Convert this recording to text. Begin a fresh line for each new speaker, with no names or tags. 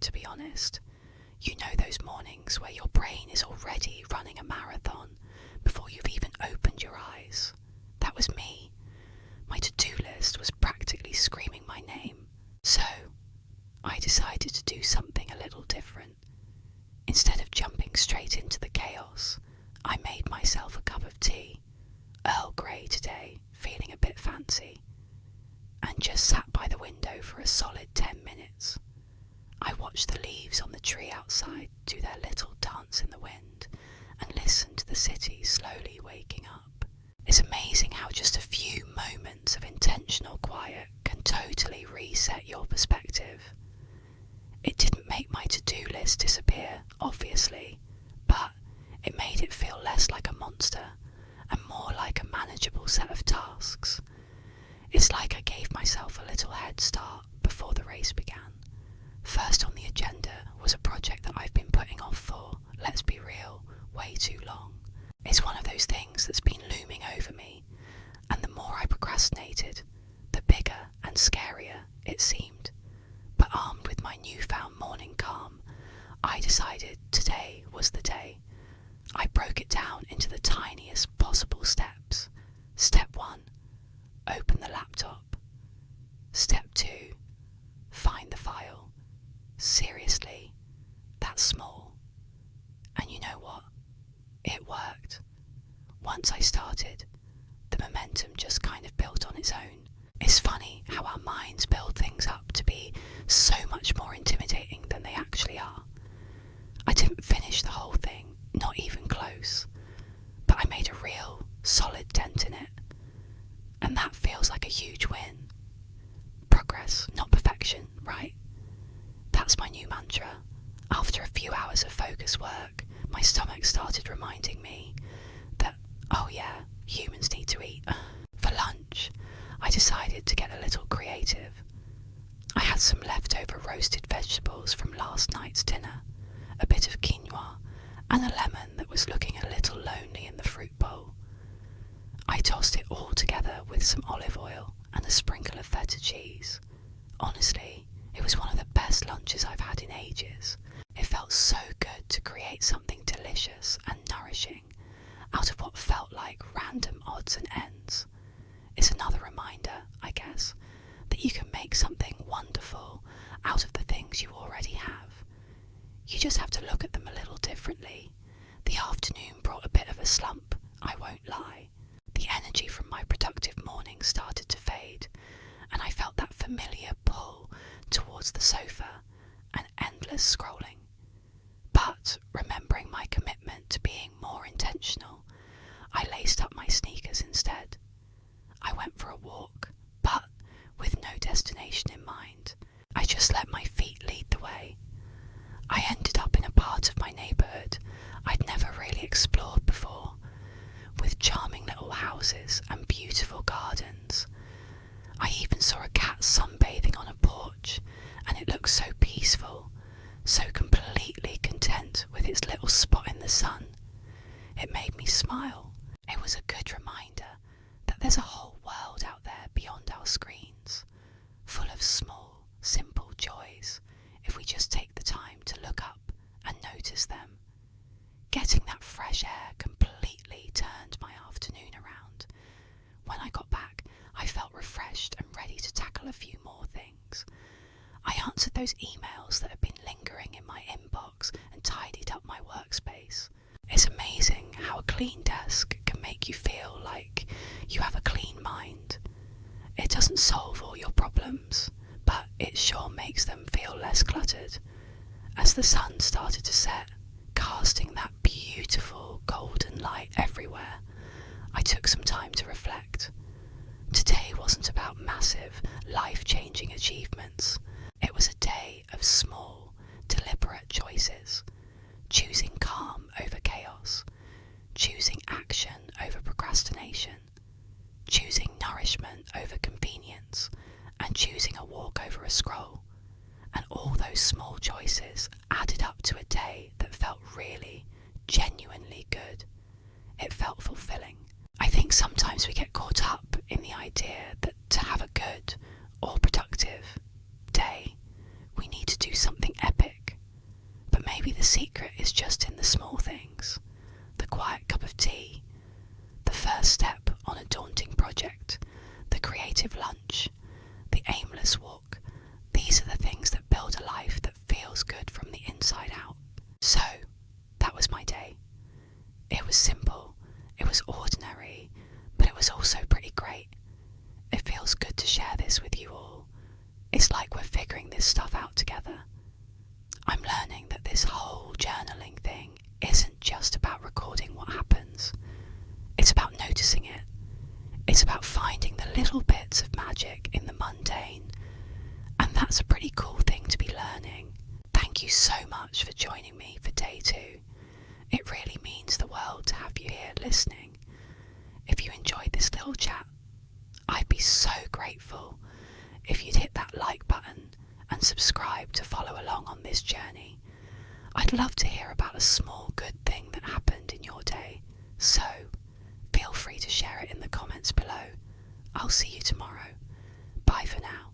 to be honest. You know those mornings where your brain is already running a marathon before you've even opened your eyes. That was me. My to-do list was practically screaming my name. So, I decided to do something a little different. Instead of jumping straight into the chaos, I made myself a cup of tea, Earl Grey today, feeling a bit fancy, and just sat by the window for a solid 10 minutes. I watched the leaves on the tree outside do their little dance in the wind and listened to the city slowly waking up. It's amazing how just a few moments of intentional quiet can totally reset your perspective. It didn't make my to-do list disappear, obviously, but it made it feel less like a monster and more like a manageable set of tasks. It's like I gave myself a little head start before the race began. First on the agenda was a project that I've been putting off for, let's be real, way too long. It's one of those things that's been looming over me, and the more I procrastinated, the bigger and scarier it seemed. But armed with my newfound morning calm, I decided today was the day. I broke it down into the tiniest possible steps. Step 1, open the laptop. Step 2, find the file. Seriously, that's small. And you know what? It worked. Once I started, the momentum just kind of built on its own. It's funny how our minds build things up to be so much more intimidating than they actually are. I didn't finish the whole thing, not even close, but I made a real, solid dent in it. And that feels like a huge win. Progress, not perfection, right? That's my new mantra. After a few hours of focused work, my stomach started reminding me that, oh yeah, humans need to eat. For lunch, I decided to get a little creative. I had some leftover roasted vegetables from last night's dinner, a bit of quinoa, and a lemon that was looking a little lonely in the fruit bowl. I tossed it all together with some olive oil and a sprinkle of feta cheese. Honestly, it was one of the best lunches I've had in ages. It felt so good to create something delicious and nourishing out of what felt like random odds and ends. It's another reminder, I guess, that you can make something wonderful out of the things you already have. You just have to look at them a little differently. The afternoon brought a bit of a slump, I won't lie. The energy from my productive morning started to fade, and I felt that familiar pull towards the sofa and endless scrolling. But remembering my commitment to being more intentional, I laced up my sneakers instead. I went for a walk, but with no destination in mind. I just let my feet lead the way. I ended up in a part of my neighbourhood I'd never really explored before, with charming little houses and beautiful gardens. I even saw a cat sunbathing on a porch, and it looked so peaceful, so completely content with its little spot in the sun. It made me smile. It was a good reminder that there's a whole world out there beyond our screens, full of small, simple joys if we just take the time to look up and notice them. Getting that fresh air completely turned my afternoon around. When I got back, I felt refreshed and ready to tackle a few more things. I answered those emails that had been lingering in my inbox and tidied up my workspace. It's amazing how a clean desk can make you feel like you have a clean mind. It doesn't solve all your problems, but it sure makes them feel less cluttered. As the sun started to set, casting that beautiful golden light everywhere, I took some time to reflect. Today wasn't about massive, life-changing achievements. It was a day of small, deliberate choices. Choosing calm over chaos. Choosing action over procrastination. Choosing nourishment over convenience. And choosing a walk over a scroll. And all those small choices added up to a day that felt really, genuinely good. It felt fulfilling. I think sometimes we get caught up in the idea that to have a good or productive day, we need to do something epic secret is just in the small things. The quiet cup of tea, the first step on a daunting project, the creative lunch, the aimless walk. These are the things that build a life that feels good from the inside out. So, that was my day. It was simple, it was ordinary, but it was also pretty great. It feels good to share this with you all. It's like we're figuring this stuff out together. I'm learning that this whole journaling thing isn't just about recording what happens. It's about noticing it. It's about finding the little bits of magic in the mundane. And that's a pretty cool thing to be learning. Thank you so much for joining me for day 2. It really means the world to have you here listening. If you enjoyed this little chat, I'd be so grateful if you'd hit that like button and subscribe to follow along on this journey. I'd love to hear about a small good thing that happened in your day, so feel free to share it in the comments below. I'll see you tomorrow. Bye for now.